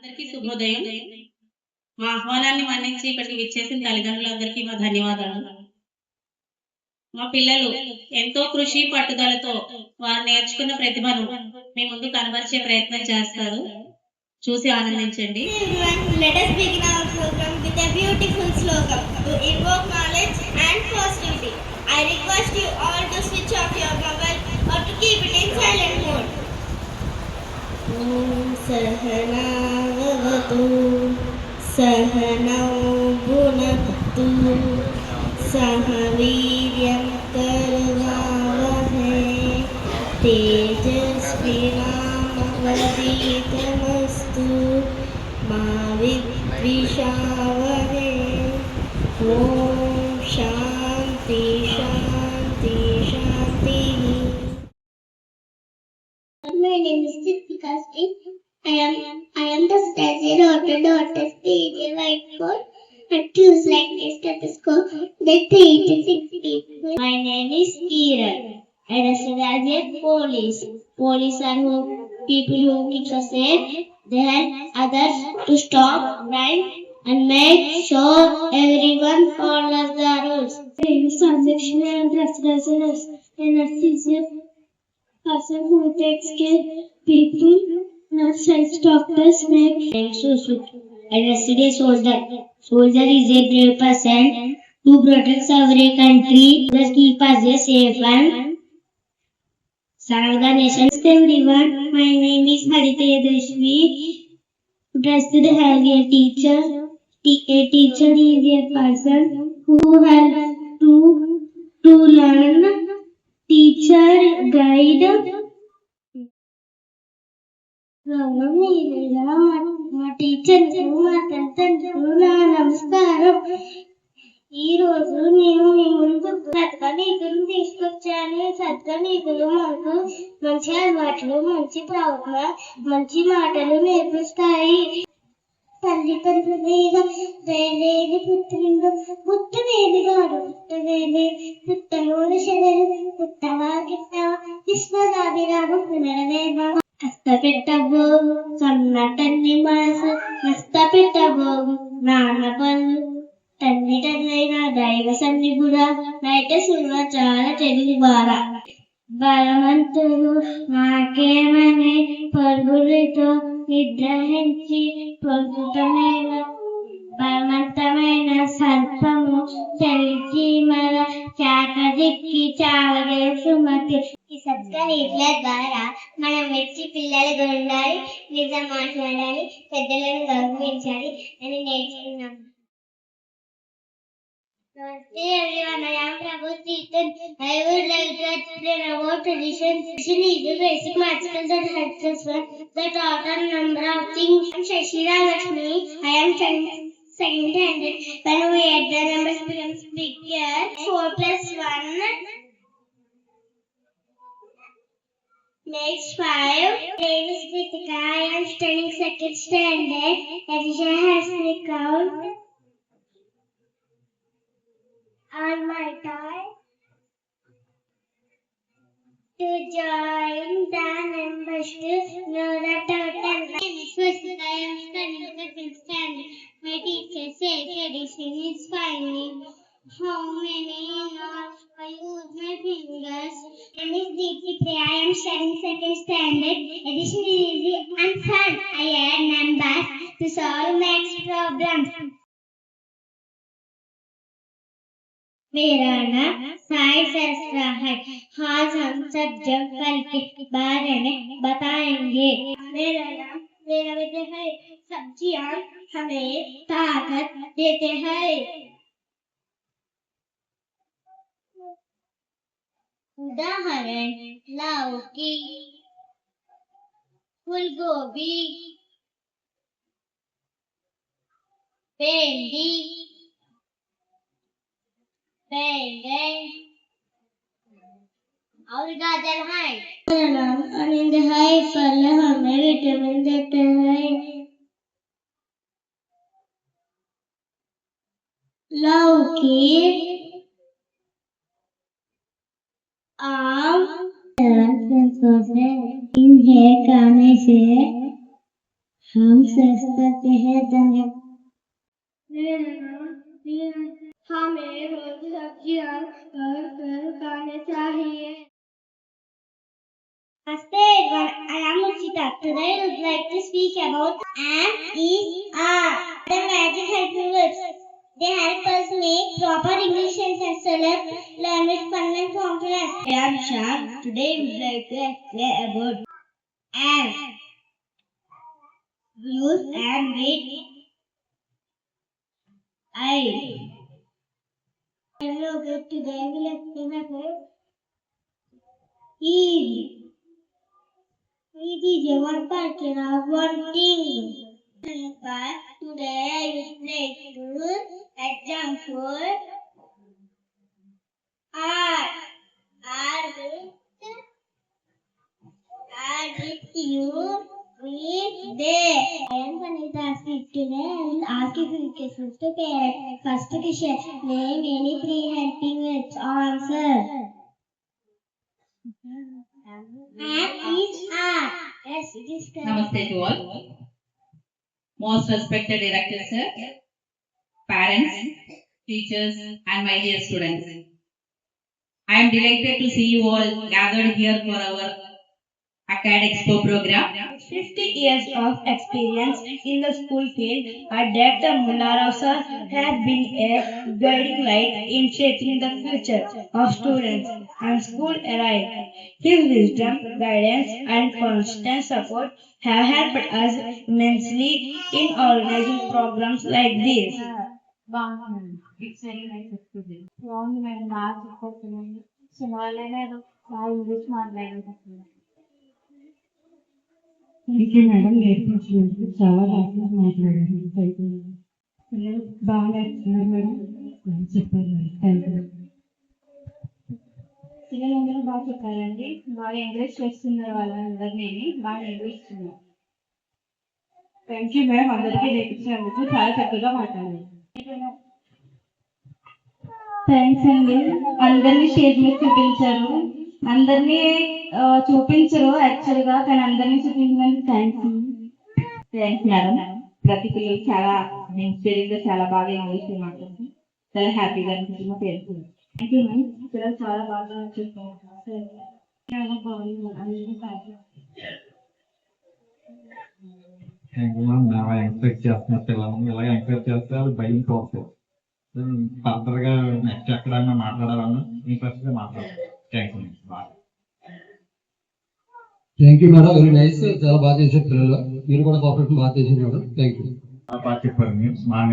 అందరికీ శుభోదయం. మా ఆహ్వానాన్ని మన్నించి ఇక్కడికి విచ్చేసిన తల్లిదండ్రులందరికీ మా ధన్యవాదాలు. మా పిల్లలు ఎంతో కృషి పట్టుదలతో వారు నేర్చుకున్న ప్రతిభను మీ ముందు కనబరిచే ప్రయత్నం చేస్తారు. చూసి ఆనందించండి. Let us begin our program with a beautiful slogan to evoke knowledge and positivity. I request you all to switch off your mobile or to keep it in silent mode. Sahana vavatu sahanau bhunaktu sahaviryam karvavahai tejasvinamavaditamastu ma vidvishavahe. Om Shanti Shanti Shanti. My name is Siddhika Singh. I am the study daughter PJ Whiteboard and choose like a stethoscope. The 3 to 6 people. My name is Kiran. I am a police. Police are people who keep us safe. They help others to stop crime and make sure everyone follows the rules. My name is Transaction and Residence. A nurse is a person who takes care of people. Nurses, doctors make Susu. A resident soldier. Soldier is a brave person who protects our country. Others keep us safe and serve the nation. Everyone, my name is Hariteya Dashvi. Blessed have a teacher. A teacher is a person who helps to learn. Teacher, guide. మా teacher మా తల్లిదండ్రులు నా నమస్కారం. ఈ రోజు నేను మీ ముందు సత్కనీకులు తీసుకొచ్చాను. సత్కనీకులు మనకు మంచి అలవాట్లు, మంచి ప్రవర్తన, మంచి మాటలు నేర్పిస్తాయి. తల్లిదండ్రుల మీద వేలేని పుట్టిండు పుట్టవేది గాడు పుట్టవేది పుట్టలోని శరీరం పుట్టవా గిట్టవా విశ్వదాభిరాము పునరవేమ. కష్టపెట్టబో సన్నటన్ని మనసు నష్టపెట్టబో నాన్న పనులు తల్లిదండ్రులైన దైవ సన్నిధుడా నైట సుర చాలా తెలుగు బార. బలవంతుడు నాకేమని పరుగులతో నిద్రహించి పొందుతమైన బలవంతమైన సర్పము చలిచీమల చాకదిక్కి చావగే సుమతి. ఈ సత్కనీతుల ద్వారా మనం మెచ్చి పిల్లలుగా ఉండాలి, నిజం మాట్లాడాలి, పెద్దలను గౌరవించాలి అని నేర్చుకున్నాం. Namaste everyone, I am Prabhu Chetan. I would like to explain about tradition. Tradition is a basic magical that helps us learn the total number of things. I am Shashira Lakshmi. I am second standard. When we add the numbers becomes bigger. 4 plus 1 makes 5. My name is Kritika. I am studying second standard. Addition has me count on my time to join the numbers to know the total. My name is Vasudha. I am studying second standard. My teacher says addition is finding how many knobs I use my fingers. My name is Deepthi Priya. I am studying second standard. Addition is easy and fun. I add numbers to solve maths problems. मेरा नाम साई सहस्रा है. आज हम सब जब कल के बारे में बताएंगे. मेरा विषय है सब्जियां हमें ताकत देते हैं. उदाहरण लौकी, फूलगोभी, भिंडी, बैंगन और गाजर है. अनिंद है फल हमें विटामिन देते हैं. लौकी, आम इन्हें खाने से हम सेक्स करते हैं जंगल हमें रोज सब्जियां खाने चाहिए. Namaste everyone, I am Uchita. Today I would like to speak about and is are. The magic helping words. They help us make proper English sentences so that learn with fun and confidence. I am Shyam. Today I would like to explain about and. Use and with I. Hello, good. Today I will explain about is. It is a one person of one thing. But today I would like to example are with you with they. I am Vanita speak today. I will ask you three questions to parents. First question, name any three helping words. Answer. And is are. Yes, it is correct. Namaste to all. Most respected director sir, parents, teachers, and my dear students. I am delighted to see you all gathered here for our Acad Expo program. 50 years of experience in the school field, Dr. Munarao sir has been a guiding light in shaping the future of students and school alike. His wisdom, guidance, and constant support have helped us immensely in organizing programs like this. It's very nice experience. Long and large opportunity. Small and English thank you madam, నేర్పించినందుకు చాలా బాగా మాట్లాడారు. పిల్లలు బాగా నేర్చుకున్నారు madam, చెప్పారు madam. Thank you. పిల్లలందరూ బాగా చెప్పారండి, బాగా ఎంకరేజ్ చేస్తున్నారు వాళ్ళందరినీ, బాగా నేర్పిస్తున్నారు. థ్యాంక్ యూ మేడం, అందరికీ నేర్పించినందుకు చాలా చక్కగా మాట్లాడారు. థ్యాంక్స్ అండి, అందరినీ స్టేజ్ మీద చూపించారు. అందరినీ చూపించరు యాక్చువల్గా, కానీ అందరినీ చూపించినందుకు థ్యాంక్స్. థ్యాంక్స్ మేడం, ప్రతి పిల్లలు చాలా ఇన్స్పైరింగ్ గా చాలా బాగా ఇంగ్లీష్ మాట్లాడుతుంది, చాలా హ్యాపీగా అనిపించిన పేరు. థ్యాంక్ యూ మేడం, పిల్లలు చాలా బాగా చెప్పారు. చాలా బాగుంది. బాగా ఎంకరేజ్ చేస్తున్న పిల్లల్ని ఇలా ఎంకరేజ్ చేస్తే వాళ్ళు భయం పోతారు. ఫర్దర్ గా నెక్స్ట్ ఎక్కడైనా మాట్లాడాలన్నా ఇంట్రెస్ట్ గా మాట్లాడాలి. Thank you. Thank you madam, very nice. చాలా బాగా చేశారు పిల్లలు, మీరు కూడా పర్ఫెక్ట్ బాగా చేశారు మేడం. Thank you. బాగా చెప్పారు మీరు, బాగా